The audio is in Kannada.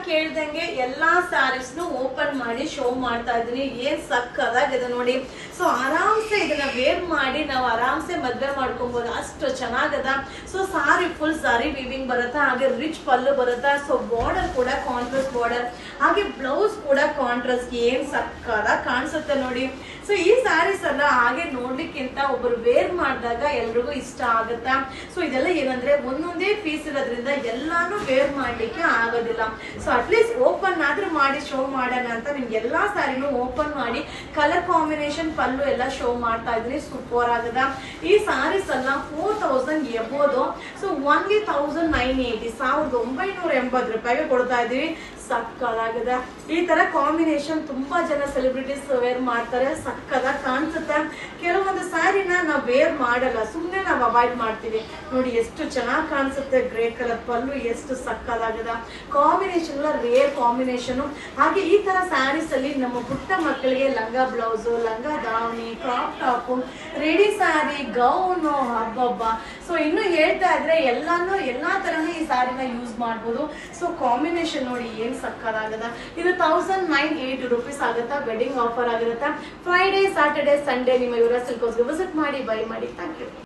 ಕೇಳ್ದಂಗೆ ಎಲ್ಲಾ ಸ್ಯಾರೀಸ್ ಓಪನ್ ಮಾಡಿ ಶೋ ಮಾಡ್ತಾ ಇದೀನಿ. ಏನ್ ಸಕ್ಕದಾಗಿದೆ ನೋಡಿ. ಸೊ ಆರಾಮ್ಸೆ ಇದನ್ನ ವೇರ್ ಮಾಡಿ ನಾವು ಆರಾಮ್ಸೆ ಮದ್ವೆ ಮಾಡ್ಕೊಬಹುದು, ಅಷ್ಟು ಚೆನ್ನಾಗದ. ಸೊ ಸಾರಿ ಫುಲ್ ಸಾರಿ ವೀವಿಂಗ್ ಬರುತ್ತಾ, ಹಾಗೆ ರಿಚ್ ಪಲ್ಲು ಬರುತ್ತಾ. ಸೊ ಬಾರ್ಡರ್ ಕೂಡ ಕಾಂಟ್ರಾಸ್ಟ್ ಬಾರ್ಡರ್, ಹಾಗೆ ಬ್ಲೌಸ್ ಕೂಡ ಕಾಂಟ್ರಾಸ್ಟ್. ಏನ್ ಸಕ್ಕದ ಕಾಣಿಸುತ್ತೆ ನೋಡಿ. ಸೊ ಈ ಸ್ಯಾರೀಸ್ ಅಲ್ಲ ಹಾಗೆ ನೋಡ್ಲಿಕ್ಕಿಂತ ಒಬ್ಬರು ವೇರ್ ಮಾಡಿದಾಗ ಎಲ್ರಿಗೂ ಇಷ್ಟ ಆಗುತ್ತಾ. ಸೊ ಇದೆಲ್ಲ ಏನಂದ್ರೆ ಒಂದೊಂದೇ ಪೀಸ್ ಇರೋದ್ರಿಂದ ಎಲ್ಲಾನು ವೇರ್ ಮಾಡ್ಲಿಕ್ಕೆ ಆಗೋದಿಲ್ಲ. ಸೊ ಅಟ್ಲೀಸ್ಟ್ ಓಪನ್ ಆದ್ರೂ ಮಾಡಿ ಶೋ ಮಾಡೋಣ ಅಂತ ನಿಮ್ಗೆ ಎಲ್ಲಾ ಸ್ಯಾರಿನೂ ಓಪನ್ ಮಾಡಿ ಕಲರ್ ಕಾಂಬಿನೇಷನ್ ಪಲ್ಲು ಎಲ್ಲ ಶೋ ಮಾಡ್ತಾ ಇದ್ರಿ. ಸೂಪರ್ ಆಗದ. ಈ ಸ್ಯಾರೀಸ್ ಅಲ್ಲ 4000 ಎಬೋದು. ಸೊ ಓನ್ಲಿ 1980 1980 ರೂಪಾಯಿಗೆ ಕೊಡ್ತಾ ಇದೀವಿ. ಸಕ್ಕದಾಗದ. ಈ ತರ ಕಾಂಬಿನೇಷನ್ ತುಂಬಾ ಜನ ಸೆಲೆಬ್ರಿಟೀಸ್ ವೇರ್ ಮಾಡ್ತಾರೆ, ಸಕ್ಕದಾಗಿ ಕಾಣಿಸುತ್ತೆ. ಕೆಲವೊಂದು ಸ್ಯಾರಿನ ನಾವು ವೇರ್ ಮಾಡಲ್ಲ, ಸುಮ್ಮನೆ ನಾವು ಅವಾಯ್ಡ್ ಮಾಡ್ತೀವಿ. ನೋಡಿ ಎಷ್ಟು ಚೆನ್ನಾಗಿ ಕಾಣಿಸುತ್ತೆ. ಗ್ರೇ ಕಲರ್ ಪಲ್ಲು ಎಷ್ಟು ಸಕ್ಕದಾಗದ. ಕಾಂಬಿನೇಷನ್ ಎಲ್ಲ ರೇರ್ ಕಾಂಬಿನೇಷನ್. ಹಾಗೆ ಈ ತರ ಸ್ಯಾರೀಸ್ ಅಲ್ಲಿ ನಮ್ಮ ಪುಟ್ಟ ಮಕ್ಕಳಿಗೆ ಲಂಗ ಬ್ಲೌಸ್, ಲಂಗ ದಾವಣಿ, crop top, ready sari, gown, ಹಬ್ಬಬ್ಬ. ಸೊ ಇನ್ನು ಹೇಳ್ತಾ ಇದ್ರೆ ಎಲ್ಲಾ ತರನು ಈ ಸ್ಯಾರಿನ ಯೂಸ್ ಮಾಡ್ಬೋದು. ಸೊ ಕಾಂಬಿನೇಷನ್ ನೋಡಿ ಏನ್ ಸಕ್ಕದಾಗದ. ಇದು 1980 ರೂಪೀಸ್ ಆಗುತ್ತಾ. ವೆಡ್ಡಿಂಗ್ ಆಫರ್ ಆಗಿರುತ್ತಾ. ಫ್ರೈಡೇ, ಸ್ಯಾಟರ್ಡೆ, ಸಂಡೇ ನಿಮ್ಮ ಯುವರಾಜ್ ಸಿಲ್ಕ್ ಹೌಸ್ಗೆ ವಿಸಿಟ್ ಮಾಡಿ, ಬೈ ಮಾಡಿ. Thank you.